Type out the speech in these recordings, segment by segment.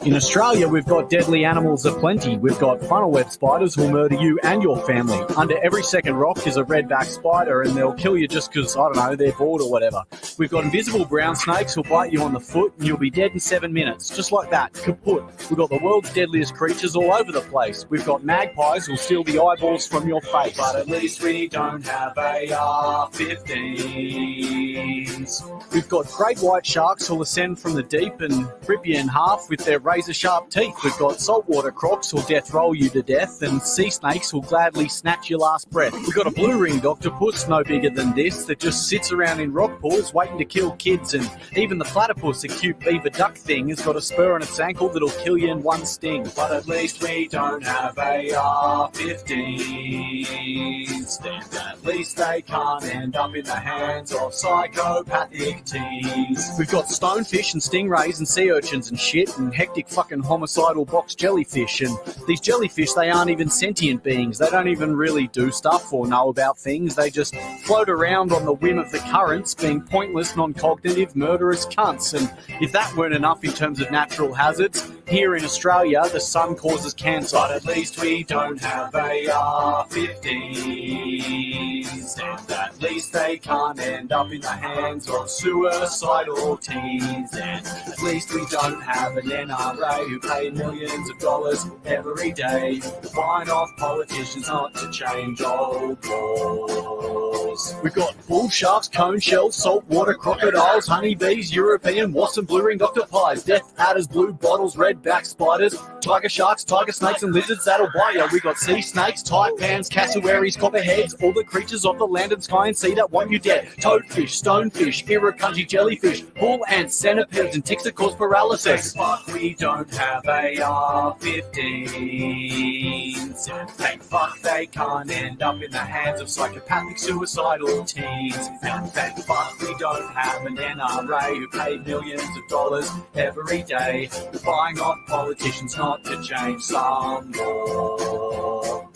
In Australia, we've got deadly animals aplenty. We've got funnel web spiders who'll murder you and your family. Under every second rock is a redback spider, and they'll kill you just because, I don't know, they're bored or whatever. We've got invisible brown snakes who'll bite you on the foot, and you'll be dead in 7 minutes. Just like that, kaput. We've got the world's deadliest creatures all over the place. We've got magpies who'll steal the eyeballs from your face. But at least we don't have AR-15s. We've got great white sharks who'll ascend from the deep and rip you in half with their razor-sharp teeth. We've got saltwater crocs who'll death roll you to death, and sea snakes who'll gladly snatch your last breath. We've got a blue-ringed octopus no bigger than this that just sits around in rock pools waiting to kill kids, and even the platypus, a cute beaver duck thing, has got a spur on its ankle that'll kill you in one sting. But at least we don't have AR-15s, and at least they can't end up in the hands of psychopathic teens. We've got stonefish and stingrays and sea urchins and shit, and hectic fucking homicidal box jellyfish. And these jellyfish, they aren't even sentient beings. They don't even really do stuff or know about things. They just float around on the whim of the currents, being pointless, non-cognitive, murderous cunts. And if that weren't enough in terms of natural hazards, here in Australia, the sun causes cancer. But at least we don't have AR-15s, and at least they can't end up in the hands of suicidal teens. And at least we don't have an NRA who pay millions of dollars every day to find off politicians not to change old laws. We've got bull sharks, cone shells, saltwater crocodiles, honeybees, European wasps and blue-ringed octopies, death adders, blue bottles, redback spiders, tiger sharks, tiger snakes and lizards that'll bite you. We've got sea snakes, taipans, cassowaries, copperheads, all the creatures of the land and sky and sea that want you dead. Toadfish, stonefish, irukandji jellyfish, bull ants, centipedes and ticks that cause paralysis. But we don't have AR-15s, and thank fuck they can't end up in the hands of psychopathic suicidal teens. And thank fuck we don't have an NRA who pay millions of dollars every day buying off politicians not to change some law.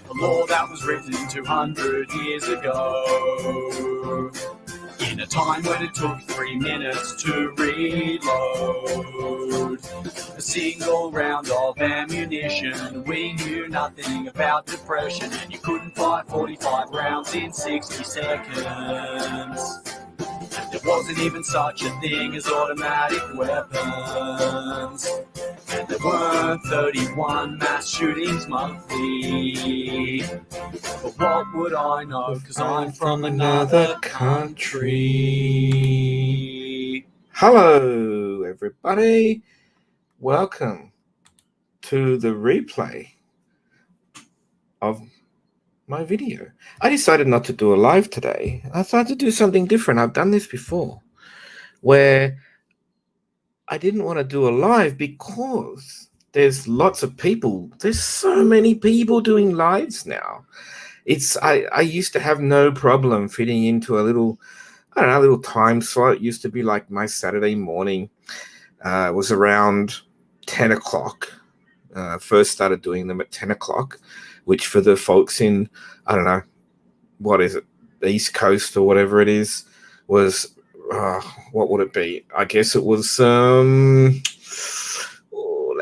A law that was written 200 years ago, in a time when it took 3 minutes to reload a single round of ammunition. We knew nothing about depression, and you couldn't fire 45 rounds in 60 seconds. And there wasn't even such a thing as automatic weapons, and there weren't 31 mass shootings monthly. But what would I know, because I'm from another country. Hello, everybody. Welcome to the replay of my video. I decided not to do a live today. I thought to do something different. I've done this before, where I didn't want to do a live because there's lots of people. There's so many people doing lives now. I used to have no problem fitting into a little time slot. It used to be like my Saturday morning. It was around 10 o'clock. First started doing them at 10 o'clock, which for the folks in, I don't know, what is it, the East Coast or whatever it is, was, what would it be? I guess it was, let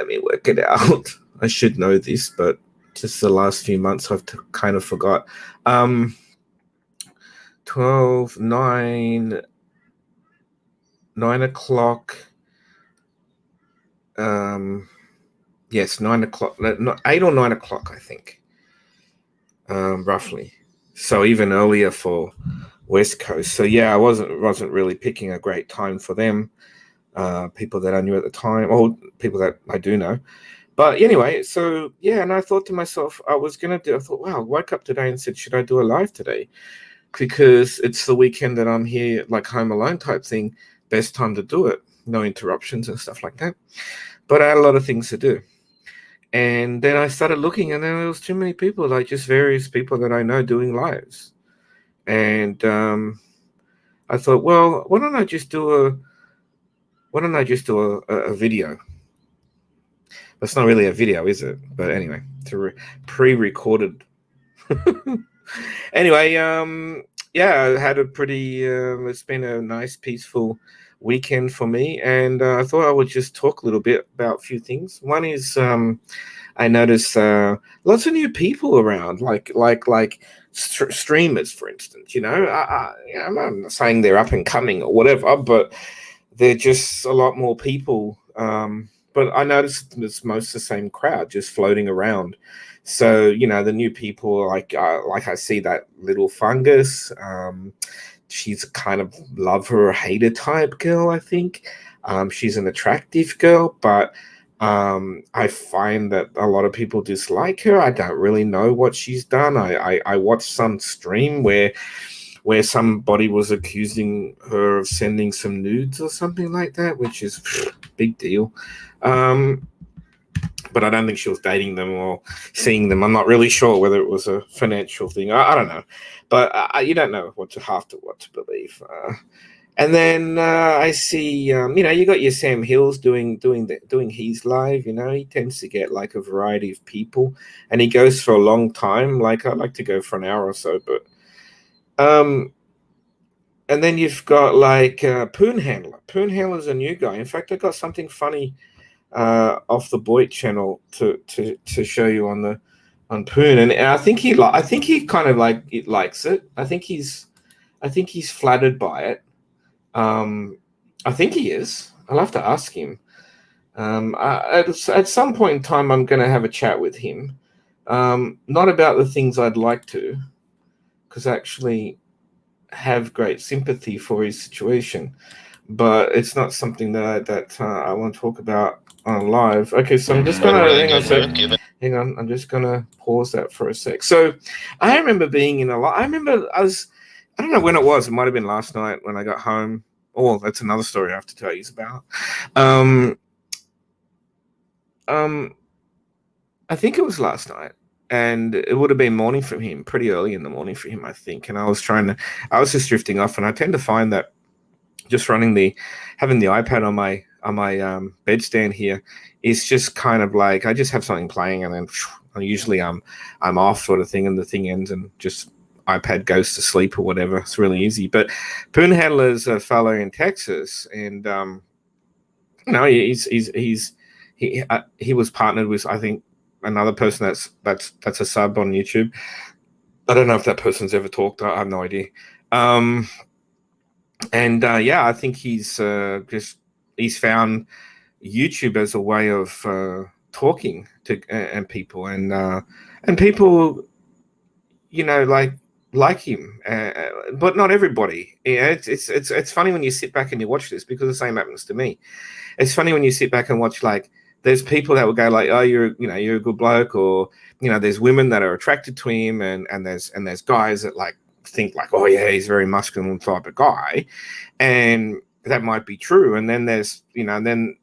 me work it out. I should know this, but just the last few months I've kind of forgot. 12, 9 o'clock. Yes, 9 o'clock, 8 or 9 o'clock, I think, roughly. So even earlier for West Coast. So yeah, I wasn't really picking a great time for them. People that I knew at the time, or people that I do know. But anyway, so yeah, and I thought to myself, I thought, wow, I woke up today and said, should I do a live today? Because it's the weekend that I'm here, like home alone type thing. Best time to do it. No interruptions and stuff like that. But I had a lot of things to do. And then I started looking, and then there was too many people, like just various people that I know doing lives. And I thought, well, why don't I just do a video? That's not really a video, is it? But anyway, pre-recorded. Anyway, yeah, I had a pretty. It's been a nice, peaceful weekend for me, and I thought I would just talk a little bit about a few things. One is I noticed lots of new people around, like streamers, for instance. I'm not saying they're up and coming or whatever, but they're just a lot more people. But I noticed it's most the same crowd just floating around. So the new people, like I see that little fungus. She's a kind of lover or hater type girl, I think. She's an attractive girl, but I find that a lot of people dislike her. I don't really know what she's done. I watched some stream where somebody was accusing her of sending some nudes or something like that, which is big deal. But I don't think she was dating them or seeing them. I'm not really sure whether it was a financial thing. I don't know, but you don't know what to believe. And then I see, you got your Sam Hills doing his live. He tends to get like a variety of people, and he goes for a long time. Like I like to go for an hour or so, but and then you've got like Poon Handler. Poon Handler's a new guy. In fact, I got something funny off the Boyd channel to show you on Poon, and I think he kind of likes it. I think he's flattered by it. I think he is. I'll have to ask him. At some point in time, I'm going to have a chat with him. Not about the things I'd like to, because I actually have great sympathy for his situation, but it's not something that I want to talk about on live. Okay, so I'm just going to hang on. I'm just going to pause that for a sec. So I remember being in a lot. I don't know when it was. It might have been last night when I got home. Oh, that's another story I have to tell you about. I think it was last night, and it would have been morning for him, pretty early in the morning for him, I think. And I was just drifting off, and I tend to find that just having the iPad on my bedstand here is just kind of like I just have something playing, and then usually I'm off sort of thing, and the thing ends, and just iPad goes to sleep or whatever. It's really easy. But Poon Handler's a fellow in Texas, and he was partnered with, I think, another person that's a sub on YouTube. I don't know if that person's ever talked. I have no idea. I think he's found YouTube as a way of talking to and people, and people, like him, but not everybody. It's funny when you sit back and you watch this, because the same happens to me. It's funny when you sit back and watch, like, there's people that will go like, oh, you're a good bloke, or there's women that are attracted to him, and there's guys that like think like, oh yeah, he's a very masculine type of guy, and that might be true. And then there's then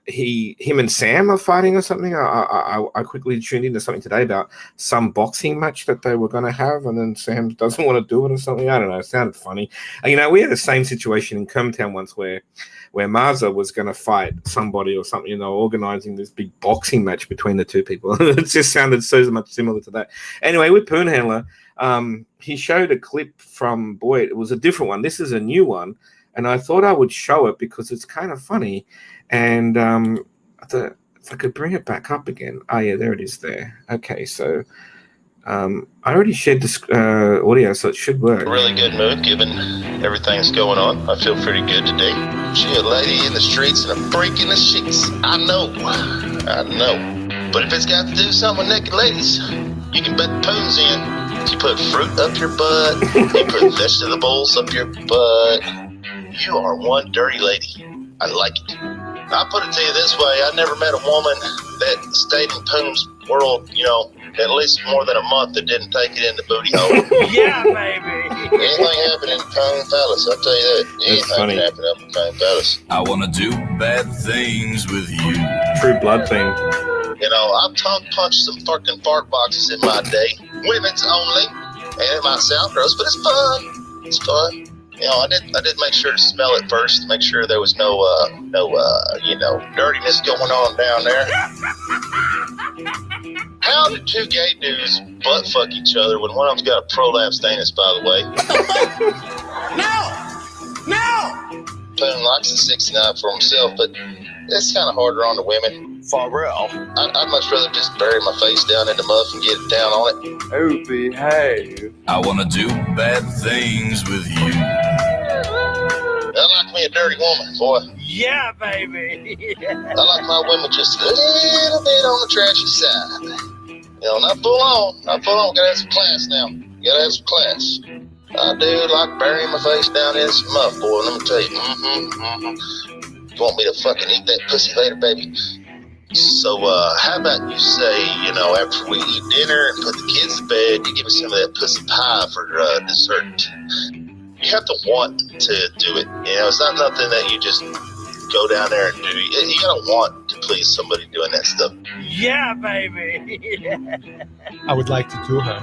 him and Sam are fighting or something. I quickly tuned into something today about some boxing match that they were going to have, and then Sam doesn't want to do it or something. I don't know. It sounded funny. We had the same situation in Kermtown once where Marza was going to fight somebody or something, organizing this big boxing match between the two people. It just sounded so much similar to that. Anyway, with Poon Handler, he showed a clip from Boyd. It was a different one. This is a new one, and I thought I would show it because it's kind of funny. And if I could bring it back up again. Oh, yeah, there it is there. Okay, so I already shared this audio, so it should work. A really good mood given everything that's going on. I feel pretty good today. She a lady in the streets and a freak in the sheets. I know. But if it's got to do something with naked ladies, you can bet the Poon's in. You put fruit up your butt. You put vegetables up your butt. You are one dirty lady. I like it. I'll put it to you this way. I never met a woman that stayed in Poon's world, at least more than a month that didn't take it in the booty hole. Yeah, baby. Anything happened in Poon Palace, I'll tell you that. Anything can happen up in Poon Palace. I want to do bad things with you. True blood thing. I've tongue punched some fucking fart boxes in my day. Women's only. And it might sound gross, but it's fun. It's fun. I did make sure to smell it first, to make sure there was no dirtiness going on down there. How did two gay dudes butt fuck each other when one of them's got a prolapse anus, by the way? No! Poon likes the 69 for himself, but it's kind of harder on the women. For real. I'd much rather just bury my face down in the muff and get it down on it. Oh, behave. I wanna do bad things with you. I like me a dirty woman, boy. Yeah, baby. I like my women just a little bit on the trashy side. Not full on. Gotta have some class now. Gotta have some class. I do like burying my face down in some muff, boy. Let me tell you. You want me to fucking eat that pussy later, baby? So, how about you say, after we eat dinner and put the kids to bed, you give me some of that pussy pie for dessert. You have to want to do it. It's not nothing that you just go down there and do. You gotta want to please somebody doing that stuff. Yeah, baby. I would like to do her.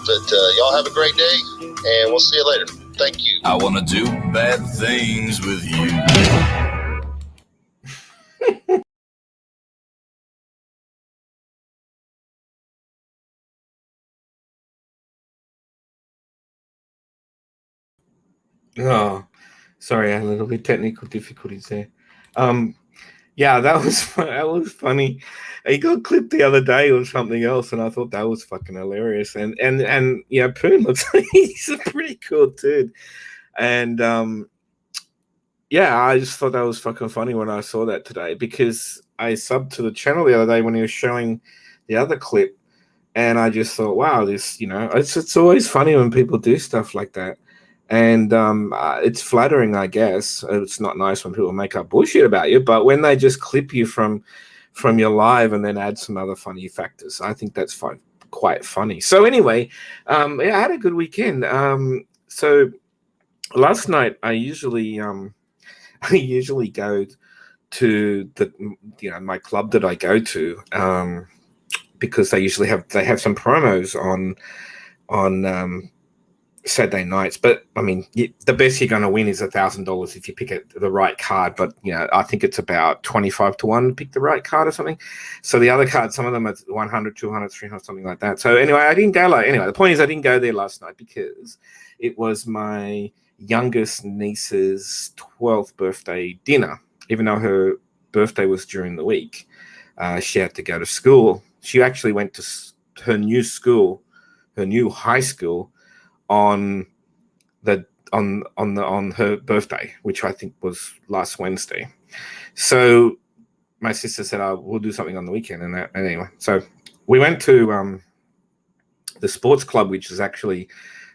But y'all have a great day, and we'll see you later. Thank you. I wanna do bad things with you. Oh, sorry, I had a little bit technical difficulties there. Yeah, that was funny. He got clipped the other day or something else, and I thought that was fucking hilarious. And yeah, Poon looks like he's a pretty cool dude. And yeah, I just thought that was fucking funny when I saw that today, because I subbed to the channel the other day when he was showing the other clip, and I just thought, wow, this, it's always funny when people do stuff like that. And it's flattering, I guess. It's not nice when people make up bullshit about you, but when they just clip you from your live and then add some other funny factors, I think that's quite funny. So anyway, yeah, I had a good weekend. So last night I usually go to my club that I go to, because they have some promos on Saturday nights. But I mean, the best you're going to win is $1,000 if you pick the right card. But I think it's about 25 to 1 to pick the right card or something. So the other cards, some of them are 100, 200, 300, something like that. So anyway, I didn't go. Anyway, the point is I didn't go there last night because it was my youngest niece's 12th birthday dinner. Even though her birthday was during the week, she had to go to school. She actually went to her new school, her new high school, on her birthday, which I think was last Wednesday. So my sister said, we'll do something on the weekend. And anyway, so we went to the sports club, which is actually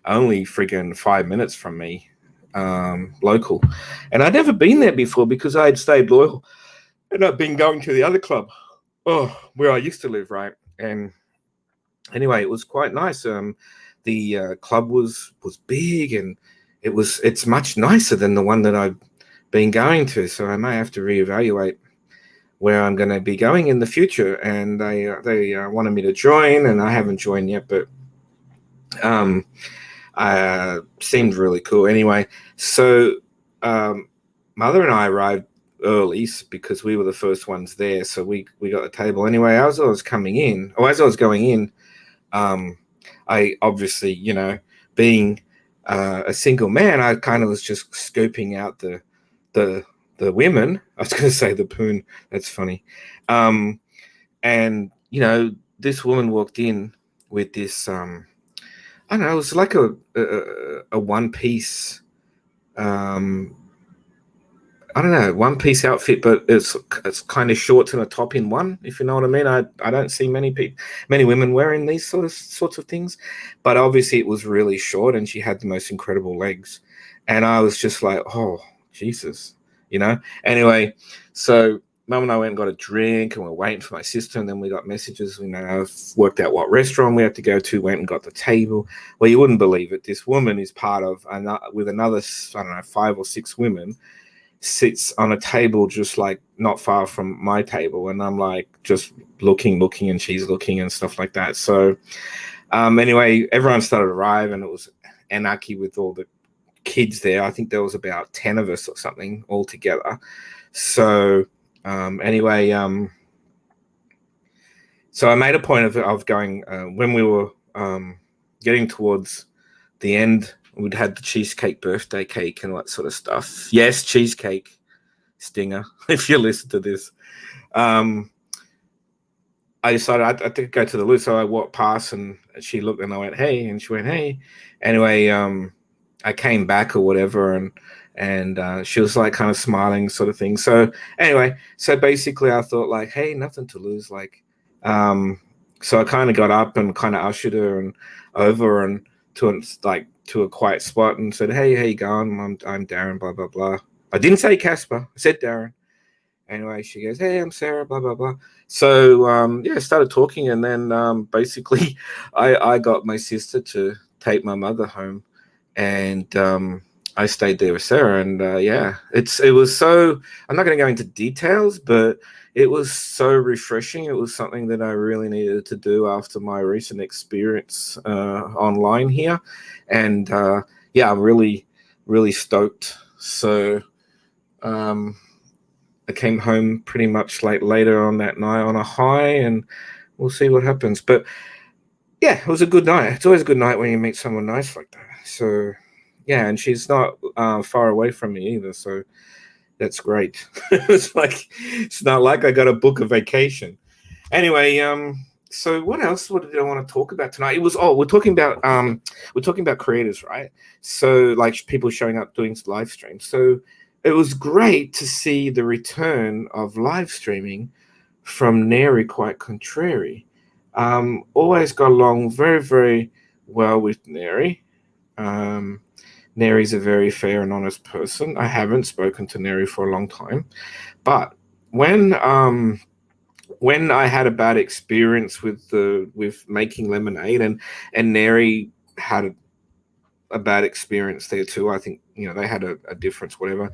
only friggin' 5 minutes from me, local. And I'd never been there before because I had stayed loyal and I'd been going to the other club, where I used to live, right? And anyway, it was quite nice. The club was big, and it's much nicer than the one that I've been going to. So I may have to reevaluate where I'm going to be going in the future. And they wanted me to join, and I haven't joined yet, but seemed really cool. Anyway, so Mother and I arrived early because we were the first ones there. So we got the table. Anyway, as I was going in, I obviously, being a single man, I kind of was just scoping out the women. I was going to say the Poon. That's funny. And this woman walked in with this. I don't know. It was like a one piece. I don't know, one piece outfit, but it's kind of shorts and a top in one, if you know what I mean. I don't see many women wearing these sorts of things, but obviously it was really short and she had the most incredible legs. And I was just like, oh, Jesus, Anyway, so Mum and I went and got a drink and we're waiting for my sister, and then we got messages. Worked out what restaurant we had to go to, went and got the table. Well, you wouldn't believe it. This woman is part of, with another, I don't know, 5 or 6 women, sits on a table just like not far from my table, and I'm like just looking, and she's looking and stuff like that. So anyway, everyone started arriving, and it was anarchy with all the kids there. I think there was about 10 of us or something all together. So anyway, so I made a point of going when we were getting towards the end. We'd had the cheesecake birthday cake and all that sort of stuff. Yes, cheesecake, Stinger, if you listen to this. I decided I could go to the loo, so I walked past and she looked and I went, hey, and she went, hey. Anyway, I came back or whatever, and she was like kind of smiling sort of thing. So anyway, so basically I thought like, hey, nothing to lose. Like, so I kind of got up and kind of ushered her and over and to a quiet spot and said, hey, how you going? I'm Darren, blah, blah, blah. I didn't say Casper. I said Darren. Anyway, she goes, hey, I'm Sarah, blah, blah, blah. So, I started talking. And then basically I got my sister to take my mother home. And I stayed there with Sarah. And it was so, I'm not going to go into details, but it was so refreshing. It was something that I really needed to do after my recent experience online here. And I'm really, really stoked. So I came home pretty much like later on that night on a high, and we'll see what happens. But yeah, it was a good night. It's always a good night when you meet someone nice like that. So yeah, and she's not far away from me either. So that's great. It's not like I got to book a vacation. Anyway, so what else? What did I want to talk about tonight? We're talking about creators, right? So like people showing up doing live streams. So it was great to see the return of live streaming from Neri Quite Contrary. Always got along very, very well with Neri. Neri's a very fair and honest person. I haven't spoken to Neri for a long time, but when I had a bad experience with making lemonade, and Neri had a bad experience there too. I think they had a difference, whatever.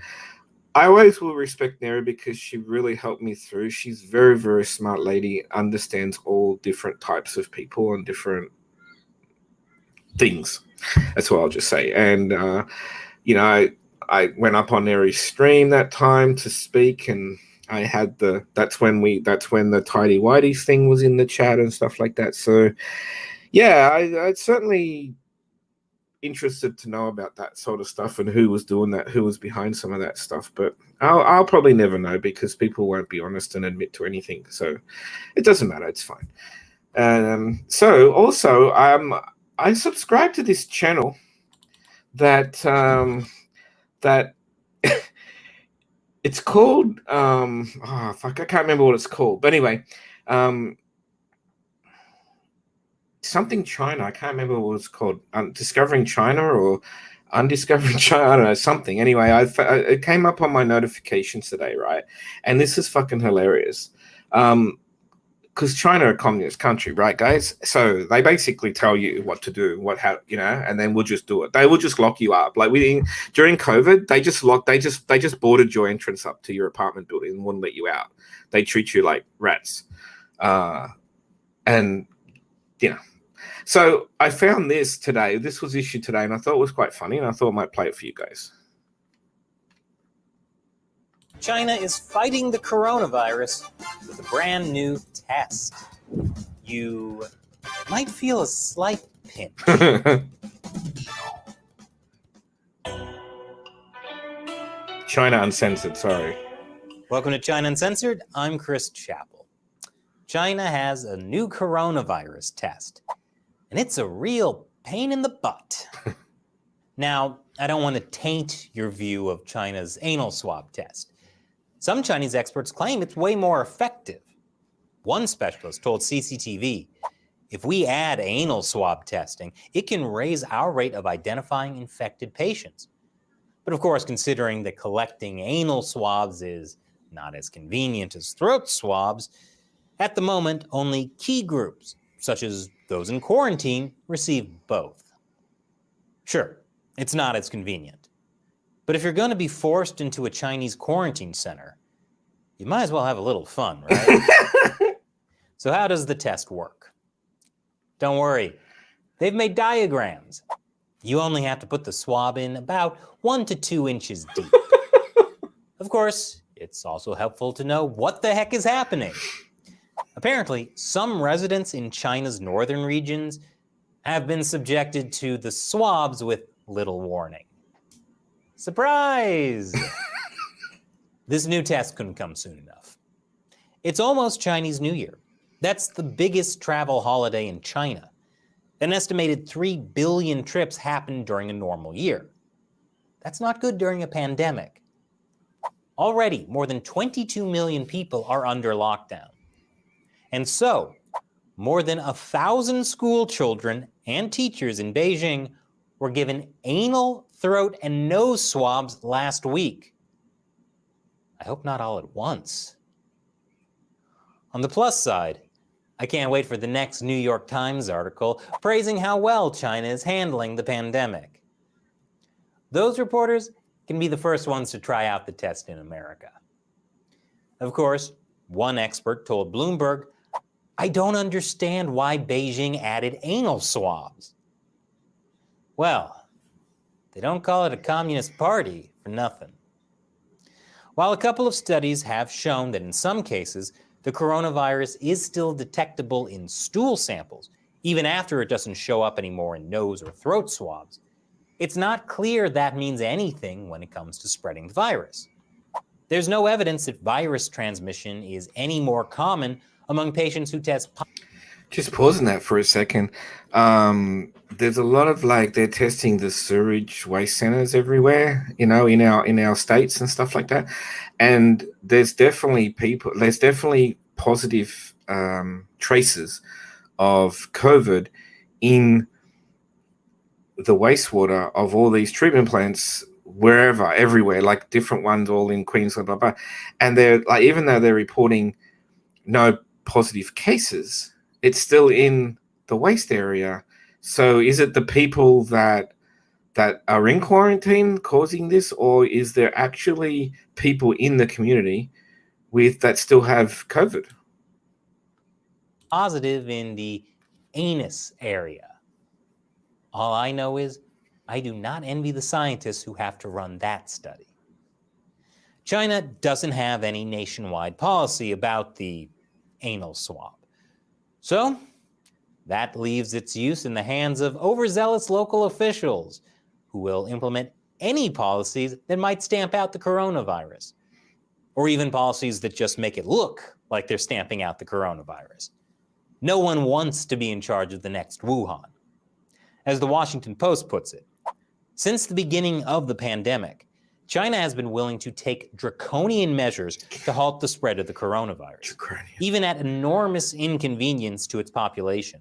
I always will respect Neri because she really helped me through. She's very, very smart lady, understands all different types of people and different things. That's what I'll just say. And I went up on Neri's stream that time to speak, and I had that's when the Tidy Whities thing was in the chat and stuff like that. So yeah, I certainly interested to know about that sort of stuff and who was doing that, who was behind some of that stuff. But I'll probably never know because people won't be honest and admit to anything. So it doesn't matter. It's fine. So also, I subscribe to this channel that it's called I can't remember what it's called, but anyway, something China. I can't remember what it's called. Discovering China or Undiscovering China. I don't know, something. Anyway, it came up on my notifications today, right? And this is fucking hilarious. Because China are a communist country, right, guys? So they basically tell you what to do, and then we'll just do it. They will just lock you up. Like during COVID, they just boarded your entrance up to your apartment building and wouldn't let you out. They treat you like rats. So I found this today. This was issued today, and I thought it was quite funny, and I thought I might play it for you guys. China is fighting the coronavirus with a brand new test. You might feel a slight pinch. China Uncensored, sorry. Welcome to China Uncensored. I'm Chris Chappell. China has a new coronavirus test, and it's a real pain in the butt. Now, I don't want to taint your view of China's anal swab test. Some Chinese experts claim it's way more effective. One specialist told CCTV, if we add anal swab testing, it can raise our rate of identifying infected patients. But of course, considering that collecting anal swabs is not as convenient as throat swabs, at the moment, only key groups, such as those in quarantine, receive both. Sure, it's not as convenient. But if you're going to be forced into a Chinese quarantine center, you might as well have a little fun, right? So how does the test work? Don't worry, they've made diagrams. You only have to put the swab in about 1 to 2 inches deep. Of course, it's also helpful to know what the heck is happening. Apparently, some residents in China's northern regions have been subjected to the swabs with little warning. Surprise! This new test couldn't come soon enough. It's almost Chinese New Year. That's the biggest travel holiday in China. An estimated 3 billion trips happen during a normal year. That's not good during a pandemic. Already, more than 22 million people are under lockdown. And so, more than 1,000 school children and teachers in Beijing were given anal, throat, and nose swabs last week. I hope not all at once. On the plus side, I can't wait for the next New York Times article praising how well China is handling the pandemic. Those reporters can be the first ones to try out the test in America. Of course, one expert told Bloomberg, "I don't understand why Beijing added anal swabs." Well, they don't call it a communist party for nothing. While a couple of studies have shown that in some cases, the coronavirus is still detectable in stool samples, even after it doesn't show up anymore in nose or throat swabs, it's not clear that means anything when it comes to spreading the virus. There's no evidence that virus transmission is any more common among patients who test positive. Just pausing that for a second. There's a lot of they're testing the sewage waste centers everywhere, in our states and stuff like that. And there's definitely positive traces of COVID in the wastewater of all these treatment plants wherever, everywhere, like different ones all in Queensland, blah, blah. And they're even though they're reporting no positive cases, it's still in the waste area. So is it the people that are in quarantine causing this, or is there actually people in the community that still have COVID? Positive in the anus area. All I know is I do not envy the scientists who have to run that study. China doesn't have any nationwide policy about the anal swab. So that leaves its use in the hands of overzealous local officials who will implement any policies that might stamp out the coronavirus, or even policies that just make it look like they're stamping out the coronavirus. No one wants to be in charge of the next Wuhan. As the Washington Post puts it, since the beginning of the pandemic, China has been willing to take draconian measures to halt the spread of the coronavirus, even at enormous inconvenience to its population.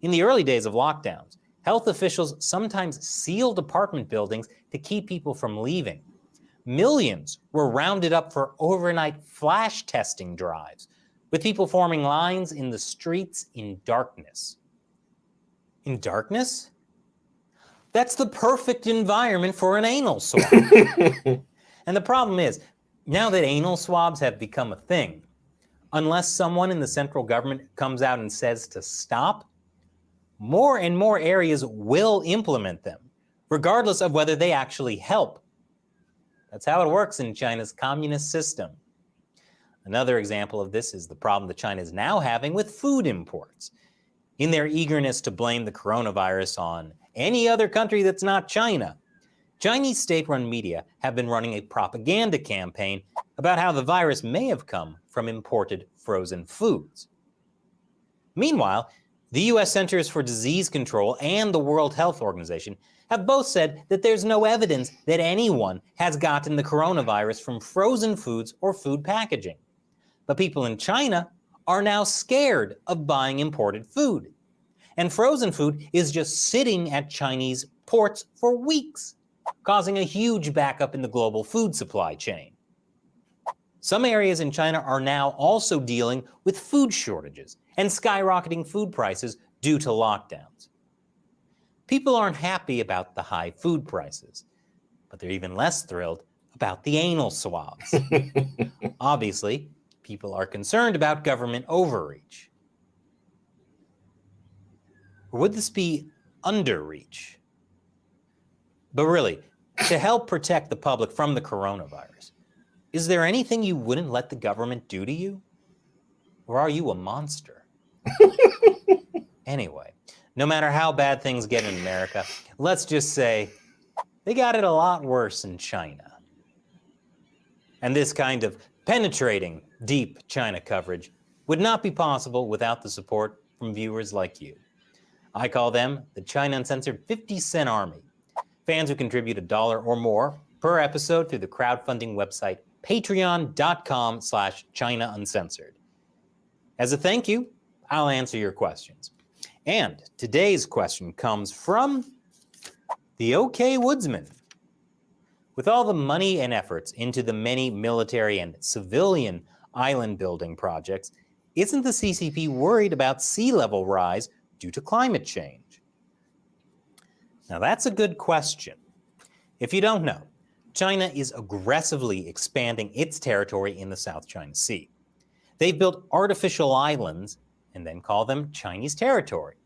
In the early days of lockdowns, health officials sometimes sealed apartment buildings to keep people from leaving. Millions were rounded up for overnight flash testing drives, with people forming lines in the streets in darkness. In darkness? That's the perfect environment for an anal swab. And the problem is, now that anal swabs have become a thing, unless someone in the central government comes out and says to stop, more and more areas will implement them, regardless of whether they actually help. That's how it works in China's communist system. Another example of this is the problem that China is now having with food imports. In their eagerness to blame the coronavirus on any other country that's not China, Chinese state-run media have been running a propaganda campaign about how the virus may have come from imported frozen foods. Meanwhile, the U.S. Centers for Disease Control and the World Health Organization have both said that there's no evidence that anyone has gotten the coronavirus from frozen foods or food packaging. But people in China are now scared of buying imported food. And frozen food is just sitting at Chinese ports for weeks, causing a huge backup in the global food supply chain. Some areas in China are now also dealing with food shortages and skyrocketing food prices due to lockdowns. People aren't happy about the high food prices, but they're even less thrilled about the anal swabs. Obviously, people are concerned about government overreach. Or would this be underreach? But really, to help protect the public from the coronavirus, is there anything you wouldn't let the government do to you? Or are you a monster? Anyway, no matter how bad things get in America, let's just say they got it a lot worse in China. And this kind of penetrating, deep China coverage would not be possible without the support from viewers like you. I call them the China Uncensored 50-cent Army, fans who contribute $1 or more per episode through the crowdfunding website patreon.com/China Uncensored. As a thank you, I'll answer your questions. And today's question comes from the OK Woodsman. With all the money and efforts into the many military and civilian island building projects, isn't the CCP worried about sea level rise due to climate change? Now that's a good question. If you don't know, China is aggressively expanding its territory in the South China Sea. They've built artificial islands and then call them Chinese territory.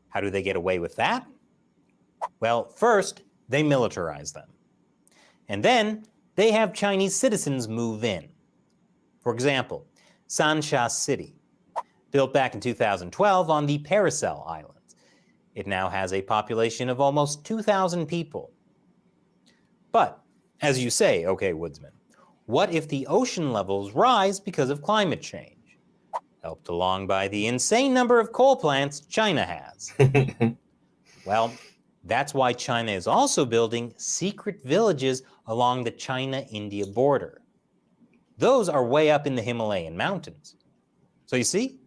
How do they get away with that? Well, first, they militarize them. And then they have Chinese citizens move in. For example, Sansha City, built back in 2012 on the Paracel Islands. It now has a population of almost 2,000 people. But, as you say, OK Woodsman, what if the ocean levels rise because of climate change? Helped along by the insane number of coal plants China has. Well, that's why China is also building secret villages along the China-India border. Those are way up in the Himalayan mountains. So you see,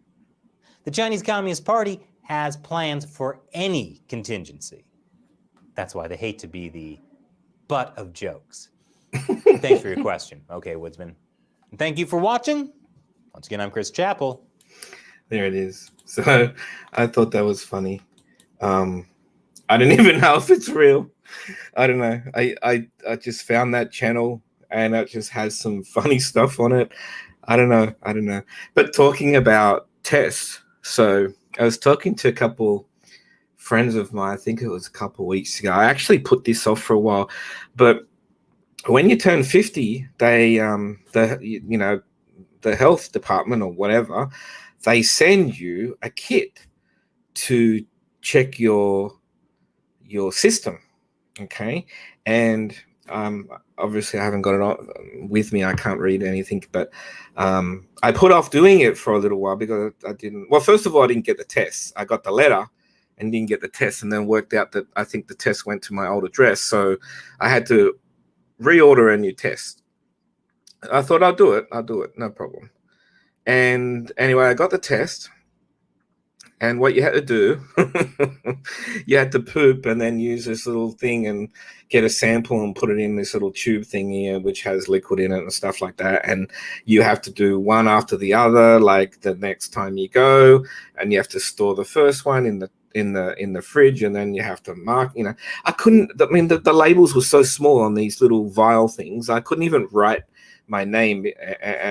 the Chinese Communist Party has plans for any contingency. That's why they hate to be the butt of jokes. Thanks for your question, OK Woodsman. And thank you for watching. Once again, I'm Chris Chappell. There it is. So I thought that was funny. I don't even know if it's real. I don't know. I just found that channel and it just has some funny stuff on it. I don't know. But talking about tests, so I was talking to a couple friends of mine, I think it was a couple of weeks ago. I actually put this off for a while, but when you turn 50, they the health department or whatever, they send you a kit to check your system, okay? And obviously I haven't got it on with me. I can't read anything, but I put off doing it for a little while because I didn't. Well, first of all, I didn't get the test. I got the letter and didn't get the test, and then worked out that I think the test went to my old address, so I had to reorder a new test. I thought I'll do it, no problem. And anyway, I got the test. And what you had to do, you had to poop and then use this little thing and get a sample and put it in this little tube thing here, which has liquid in it and stuff like that. And you have to do one after the other, like the next time you go, and you have to store the first one in the fridge, and then you have to mark. I couldn't. I mean, the labels were so small on these little vial things. I couldn't even write my name,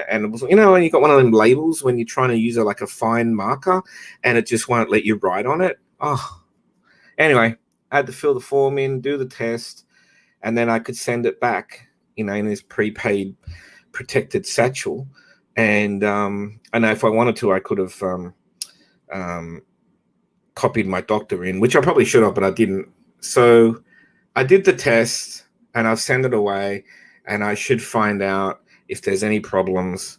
and it was, when you got one of them labels when you're trying to use like a fine marker and it just won't let you write on it. Anyway, I had to fill the form in, do the test, and then I could send it back, in this prepaid protected satchel. And I know if I wanted to, I could have copied my doctor in, which I probably should have, but I didn't. So I did the test and I've sent it away, and I should find out if there's any problems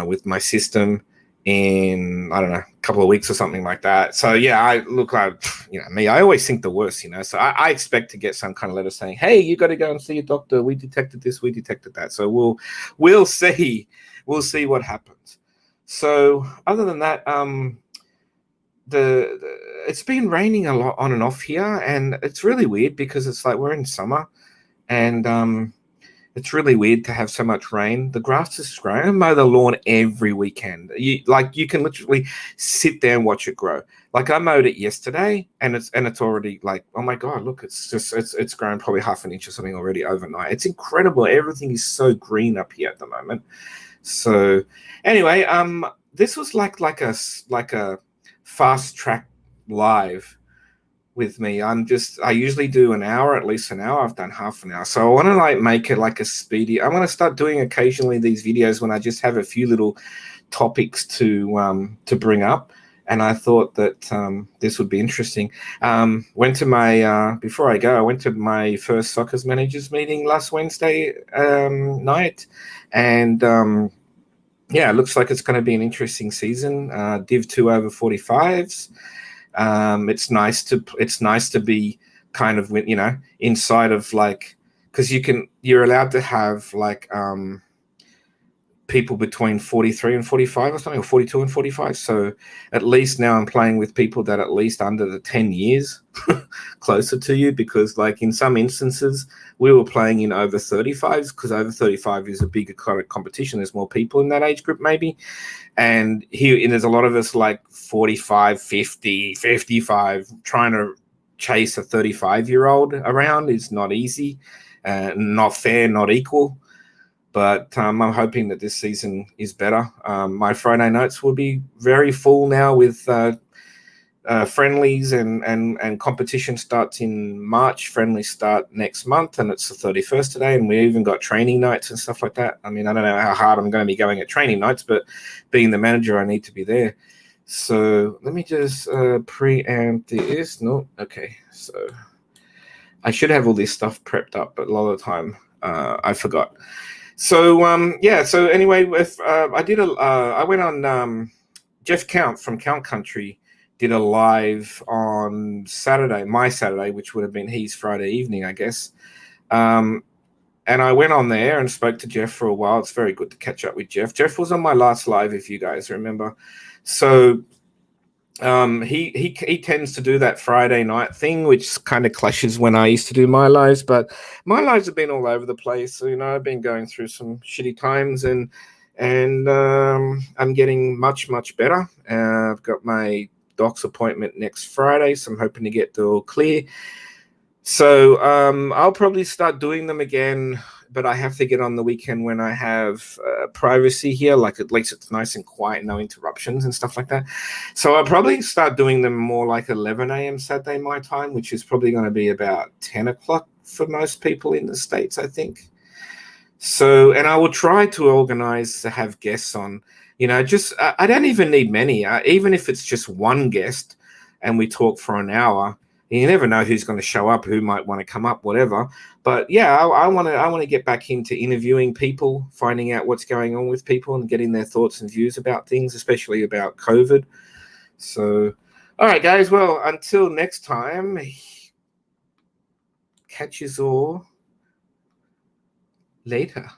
with my system in, I don't know, a couple of weeks or something like that. So yeah, I always think the worst, so I expect to get some kind of letter saying, hey, you got to go and see your doctor. We detected this, we detected that. So we'll see what happens. So other than that, it's been raining a lot on and off here, and it's really weird because it's like we're in summer, and it's really weird to have so much rain. The grass is growing. I mow the lawn every weekend. You can literally sit there and watch it grow. Like I mowed it yesterday, and it's already like, oh my god, look, it's grown probably half an inch or something already overnight. It's incredible. Everything is so green up here at the moment. So anyway, this was like a fast track live with me. I usually do an hour, at least an hour. I've done half an hour. So I want to like make it like a speedy. I want to start doing occasionally these videos when I just have a few little topics to bring up. And I thought that this would be interesting. Went to my before I go, I went to my first Soccer's managers meeting last Wednesday night, and yeah, it looks like it's going to be an interesting season. Div 2 over 45s. It's nice to be kind of, you know, inside of like, because you're allowed to have like people between 43 and 45 or something, or 42 and 45. So at least now I'm playing with people that at least under the 10 years closer to you, because like in some instances we were playing in over 35s, because over 35 is a bigger kind of competition. There's more people in that age group maybe. And there's a lot of us like 45, 50, 55, trying to chase a 35-year-old around is not easy, not fair, not equal. But I'm hoping that this season is better. My Friday nights will be very full now with friendlies and competition starts in March. Friendlies start next month, and it's the 31st today. And we even got training nights and stuff like that. I mean, I don't know how hard I'm going to be going at training nights, but being the manager, I need to be there. So let me just preempt this. No, okay. So I should have all this stuff prepped up, but a lot of the time I forgot. So yeah. So anyway, with I went on Jeff Count from Count Country did a live on Saturday, my Saturday, which would have been his Friday evening, I guess. And I went on there and spoke to Jeff for a while. It's very good to catch up with Jeff. Jeff was on my last live, if you guys remember. So he tends to do that Friday night thing, which kind of clashes when I used to do my lives. But my lives have been all over the place. So, you know, I've been going through some shitty times, and I'm getting much, much better. I've got my doc's appointment next Friday, so I'm hoping to get the all clear. So I'll probably start doing them again, but I have to get on the weekend when I have privacy here, like at least it's nice and quiet, no interruptions and stuff like that. So I'll probably start doing them more like 11 a.m. Saturday my time, which is probably going to be about 10 o'clock for most people in the States, I think. So, and I will try to organize to have guests on, you know, just, I don't even need many, even if it's just one guest and we talk for an hour. You never know who's going to show up, who might want to come up, whatever. But yeah, I want to get back into interviewing people, finding out what's going on with people and getting their thoughts and views about things, especially about COVID. So, all right, guys. Well, until next time, catch you all later.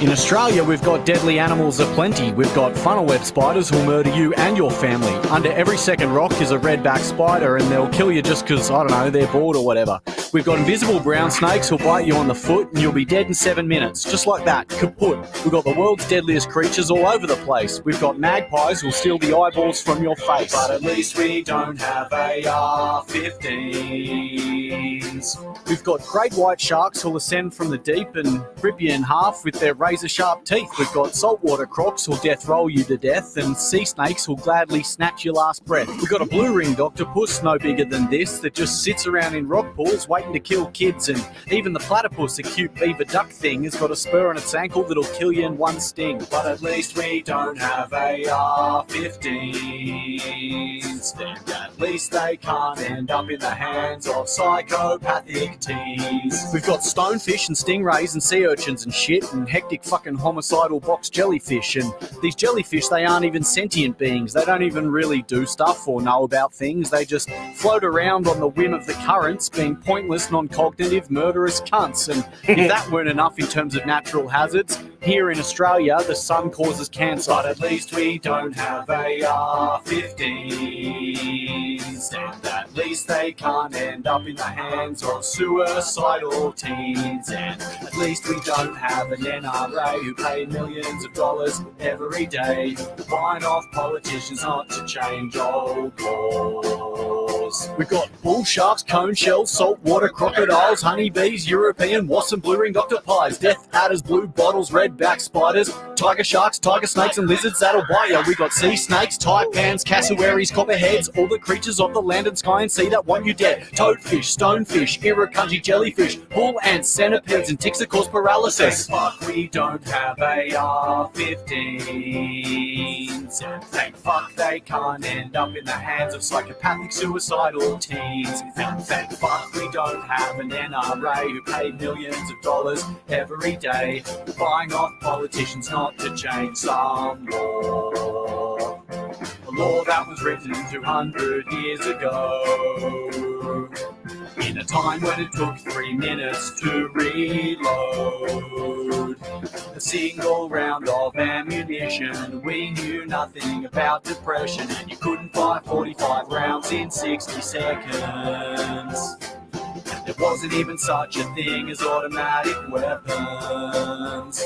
In Australia, we've got deadly animals aplenty. We've got funnel web spiders who'll murder you and your family. Under every second rock is a redback spider, and they'll kill you just because, I don't know, they're bored or whatever. We've got invisible brown snakes who'll bite you on the foot and you'll be dead in 7 minutes. Just like that, kaput. We've got the world's deadliest creatures all over the place. We've got magpies who'll steal the eyeballs from your face. But at least we don't have AR-15s. We've got great white sharks who'll ascend from the deep and rip you in half with their razor-sharp teeth. We've got saltwater crocs who'll death roll you to death, and sea snakes who'll gladly snatch your last breath. We've got a blue-ringed octopus, no bigger than this, that just sits around in rock pools waiting to kill kids, and even the platypus, a cute beaver duck thing, has got a spur on its ankle that'll kill you in one sting. But at least we don't have AR-15s, and at least they can't end up in the hands of psychopathic teens. We've got stonefish and stingrays and sea urchins and shit, and hectic fucking homicidal box jellyfish, and these jellyfish, they aren't even sentient beings. They don't even really do stuff or know about things. They just float around on the whim of the currents, being pointless, non-cognitive, murderous cunts. And if that weren't enough in terms of natural hazards, here in Australia, the sun causes cancer. But at least we don't have AR-15s, and at least they can't end up in the hands of suicidal teens, and at least we don't have an NRA who pay millions of dollars every day to buying off politicians not to change old laws. We've got bull sharks, cone shells, saltwater crocodiles, honeybees, European wasps and blue-ringed octopies, death adders, blue bottles, red redback spiders, tiger sharks, tiger snakes, and lizards that'll bite ya. We got sea snakes, taipans, cassowaries, copperheads, all the creatures of the land and sky and sea that want you dead. Toadfish, stonefish, irukandji jellyfish, bull ants, centipedes, and ticks that cause paralysis. Fuck, we don't have AR-15s. And thank fuck they can't end up in the hands of psychopathic suicidal teens. And thank fuck we don't have an NRA who paid millions of dollars every day buying off politicians not to change some law. A law that was written 200 years ago, in a time when it took 3 minutes to reload a single round of ammunition. We knew nothing about depression, and you couldn't fire 45 rounds in 60 seconds. And there wasn't even such a thing as automatic weapons.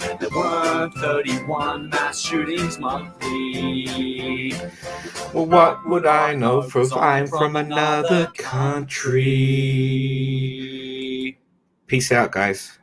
And there weren't 31 mass shootings monthly. Well, what would I know, for I'm from another country? Peace out, guys.